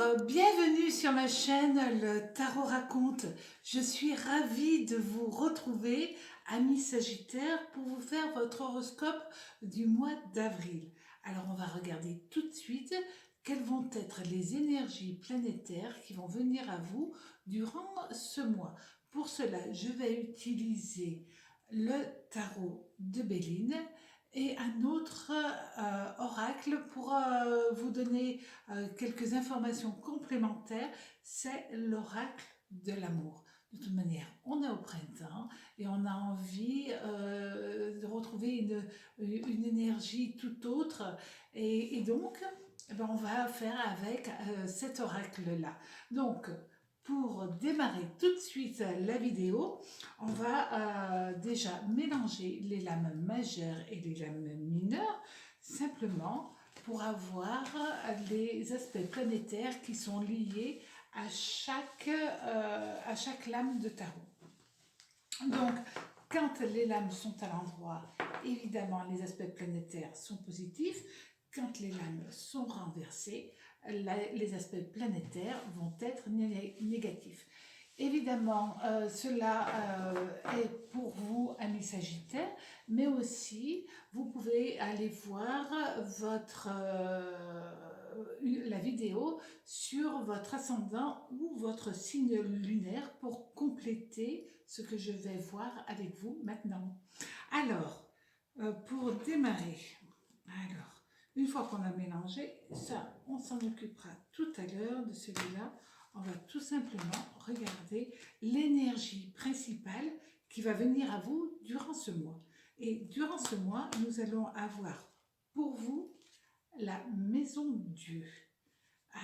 Bienvenue sur ma chaîne Le Tarot Raconte. Je suis ravie de vous retrouver, amis Sagittaires, pour vous faire votre horoscope du mois d'avril. Alors on va regarder tout de suite quelles vont être les énergies planétaires qui vont venir à vous durant ce mois. Pour cela, je vais utiliser le tarot de Béline et un autre oracle pour vous donner quelques informations complémentaires, c'est l'oracle de l'amour. De toute manière, on est au printemps et on a envie de retrouver une énergie tout autre. Et donc, on va faire avec cet oracle-là. Donc, pour démarrer tout de suite la vidéo, on va déjà mélanger les lames majeures et les lames mineures, simplement pour avoir les aspects planétaires qui sont liés à chaque lame de tarot. Donc, quand les lames sont à l'endroit, évidemment, les aspects planétaires sont positifs. Quand les lames sont renversées, les aspects planétaires vont être négatifs. Évidemment, cela est pour vous, amis Sagittaires, mais aussi, vous pouvez aller voir la vidéo sur votre ascendant ou votre signe lunaire pour compléter ce que je vais voir avec vous maintenant. Alors, pour démarrer, une fois qu'on a mélangé, ça, on s'en occupera tout à l'heure de celui-là. On va tout simplement regarder l'énergie principale qui va venir à vous durant ce mois. Et durant ce mois, nous allons avoir pour vous la maison Dieu.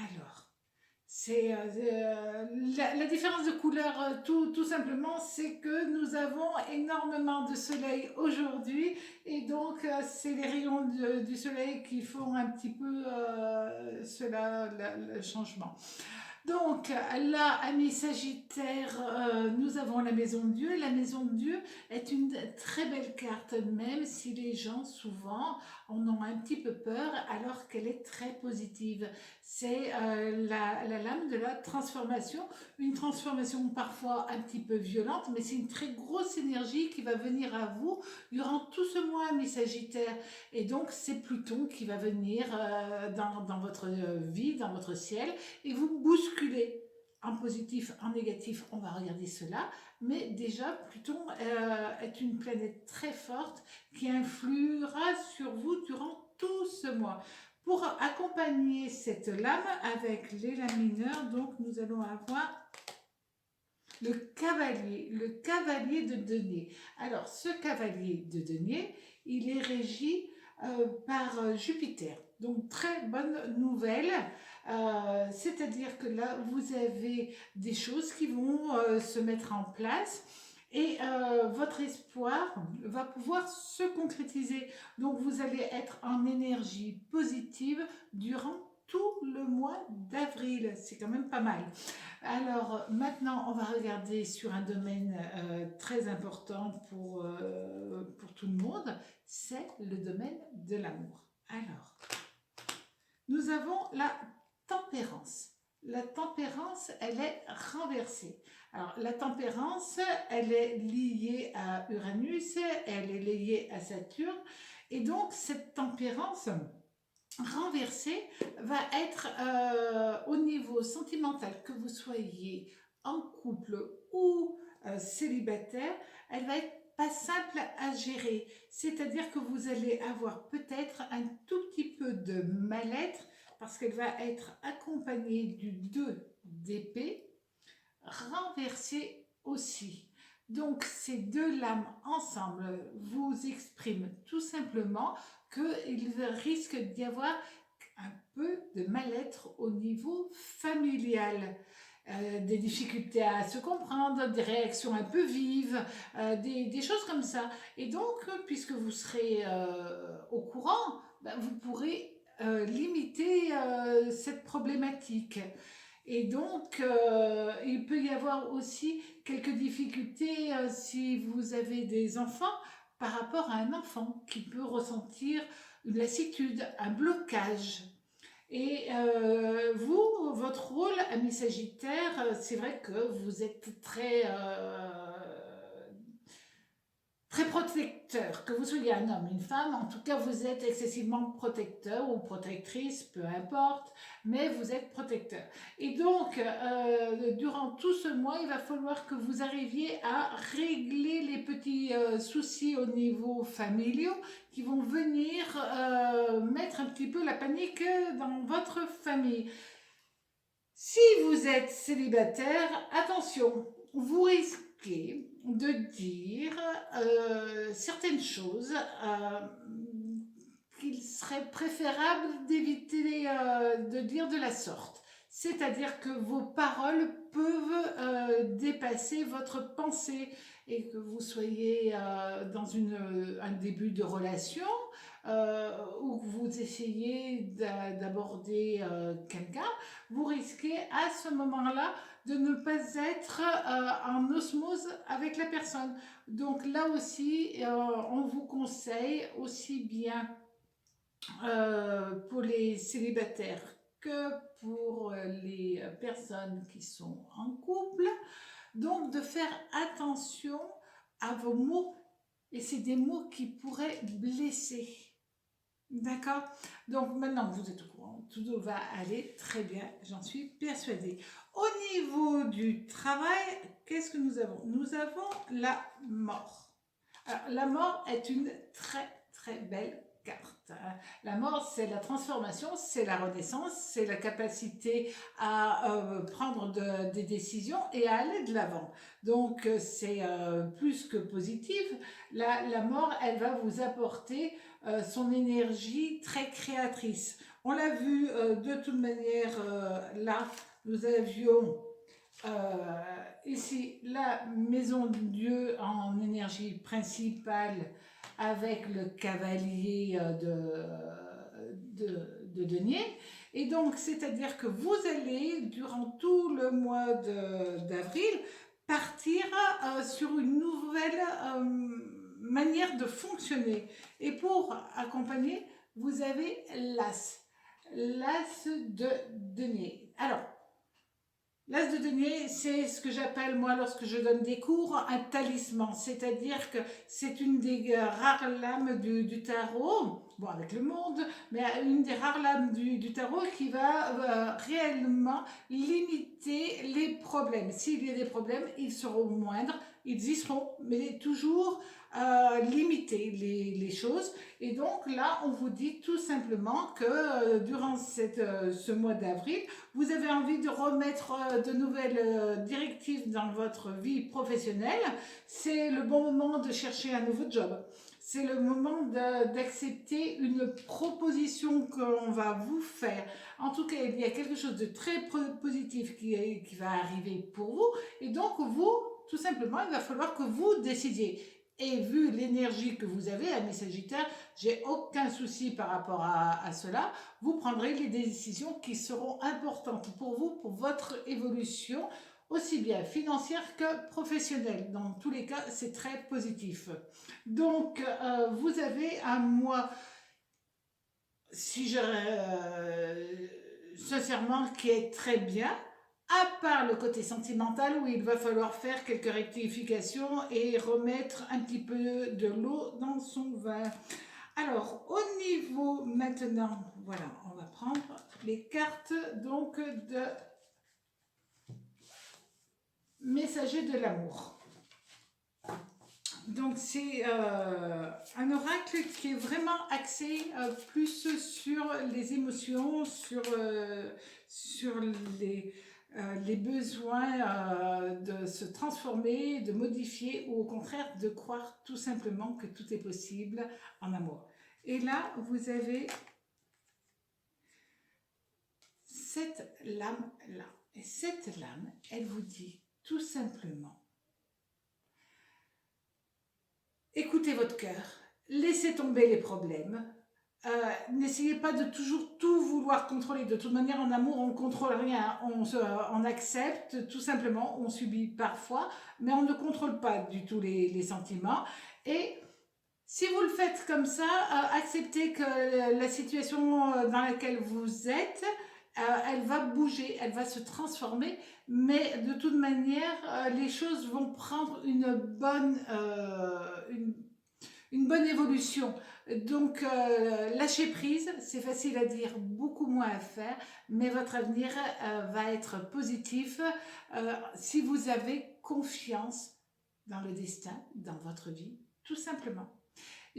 Alors, c'est la différence de couleur, tout simplement, c'est que nous avons énormément de soleil aujourd'hui et donc c'est les rayons du soleil qui font un petit peu le changement. Donc là, amis Sagittaires, nous avons la maison de Dieu. La maison de Dieu est une très belle carte, même si les gens souvent en ont un petit peu peur, alors qu'elle est très positive. C'est la lame de la transformation, une transformation parfois un petit peu violente, mais c'est une très grosse énergie qui va venir à vous durant tout ce mois, amis Sagittaires. Et donc c'est Pluton qui va venir dans votre vie, dans votre ciel, et vous bousculer en positif, en négatif, on va regarder cela, mais déjà Pluton est une planète très forte qui influera sur vous durant tout ce mois. Pour accompagner cette lame avec les lames mineures, donc nous allons avoir le cavalier de denier. Alors ce cavalier de denier, il est régi par Jupiter. Donc très bonne nouvelle, c'est-à-dire que là vous avez des choses qui vont se mettre en place et votre espoir va pouvoir se concrétiser. Donc vous allez être en énergie positive durant tout le mois d'avril, c'est quand même pas mal. Alors maintenant on va regarder sur un domaine très important pour tout le monde, c'est le domaine de l'amour. Alors, nous avons la tempérance. La tempérance, elle est renversée. Alors, la tempérance, elle est liée à Uranus, elle est liée à Saturne. Et donc, cette tempérance renversée va être au niveau sentimental, que vous soyez en couple ou célibataire, elle va être pas simple à gérer, c'est-à-dire que vous allez avoir peut-être un tout petit peu de mal-être parce qu'elle va être accompagnée du 2 d'épée, renversée aussi. Donc ces deux lames ensemble vous expriment tout simplement qu'il risque d'y avoir un peu de mal-être au niveau familial. Des difficultés à se comprendre, des réactions un peu vives, des choses comme ça. Et donc, puisque vous serez au courant, vous pourrez limiter cette problématique. Et donc, il peut y avoir aussi quelques difficultés si vous avez des enfants par rapport à un enfant qui peut ressentir une lassitude, un blocage. Et vous, votre rôle, ami Sagittaire, c'est vrai que vous êtes très protecteur, que vous soyez un homme, une femme, en tout cas vous êtes excessivement protecteur ou protectrice, peu importe, mais vous êtes protecteur. Et donc, durant tout ce mois, il va falloir que vous arriviez à régler les petits soucis au niveau familiaux qui vont venir mettre un petit peu la panique dans votre famille. Si vous êtes célibataire, attention, vous risquez de dire certaines choses qu'il serait préférable d'éviter de dire de la sorte. C'est-à-dire que vos paroles peuvent dépasser votre pensée et que vous soyez dans un début de relation ou que vous essayez d'aborder quelqu'un, vous risquez à ce moment-là de ne pas être en osmose avec la personne. Donc là aussi, on vous conseille aussi bien pour les célibataires que pour les personnes qui sont en couple, donc de faire attention à vos mots, et c'est des mots qui pourraient blesser. D'accord. Donc maintenant que vous êtes au courant, tout va aller très bien, j'en suis persuadée. Au niveau du travail, qu'est-ce que nous avons? Nous avons la mort. Alors, la mort est une très très belle carte. La mort, c'est la transformation, c'est la renaissance, c'est la capacité à prendre des décisions et à aller de l'avant. Donc, c'est plus que positif. La mort, elle va vous apporter son énergie très créatrice. On l'a vu de toute manière, là, nous avions ici la maison de Dieu en énergie principale avec le cavalier de denier. Et donc, c'est-à-dire que vous allez, durant tout le mois d'avril, partir sur une nouvelle manière de fonctionner. Et pour accompagner, vous avez l'as de denier. Alors, l'as de denier, c'est ce que j'appelle, moi, lorsque je donne des cours, un talisman. C'est-à-dire que c'est une des rares lames du tarot, bon, avec le monde, mais une des rares lames du tarot qui va réellement limiter les problèmes. S'il y a des problèmes, ils seront moindres, ils y seront, mais toujours limiter les choses. Et donc là, on vous dit tout simplement que durant ce mois d'avril, vous avez envie de remettre de nouvelles directives dans votre vie professionnelle, c'est le bon moment de chercher un nouveau job. C'est le moment d'accepter une proposition qu'on va vous faire. En tout cas, il y a quelque chose de très positif qui va arriver pour vous. Et donc, vous, tout simplement, il va falloir que vous décidiez. Et vu l'énergie que vous avez, ami Sagittaire, j'ai aucun souci par rapport à cela. Vous prendrez les décisions qui seront importantes pour vous, pour votre évolution, aussi bien financière que professionnelle. Dans tous les cas, c'est très positif. Donc, vous avez un mois, si je sincèrement, qui est très bien, à part le côté sentimental où il va falloir faire quelques rectifications et remettre un petit peu de l'eau dans son vin. Alors, au niveau maintenant, voilà, on va prendre les cartes donc de messager de l'amour. Donc, c'est un oracle qui est vraiment axé plus sur les émotions, sur les besoins de se transformer, de modifier ou au contraire de croire tout simplement que tout est possible en amour. Et là, vous avez cette lame-là. Et cette lame, elle vous dit tout simplement, écoutez votre cœur, laissez tomber les problèmes, n'essayez pas de toujours tout vouloir contrôler. De toute manière, en amour, on ne contrôle rien. On accepte, tout simplement. On subit parfois, mais on ne contrôle pas du tout les sentiments. Et Si vous le faites comme ça, acceptez que la situation dans laquelle vous êtes, elle va bouger, elle va se transformer, mais de toute manière, les choses vont prendre une bonne évolution. Donc, lâcher prise, c'est facile à dire, beaucoup moins à faire, mais votre avenir va être positif si vous avez confiance dans le destin, dans votre vie, tout simplement.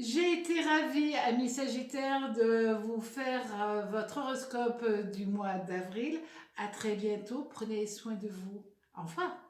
J'ai été ravie, amis Sagittaires, de vous faire votre horoscope du mois d'avril. À très bientôt. Prenez soin de vous. Au revoir.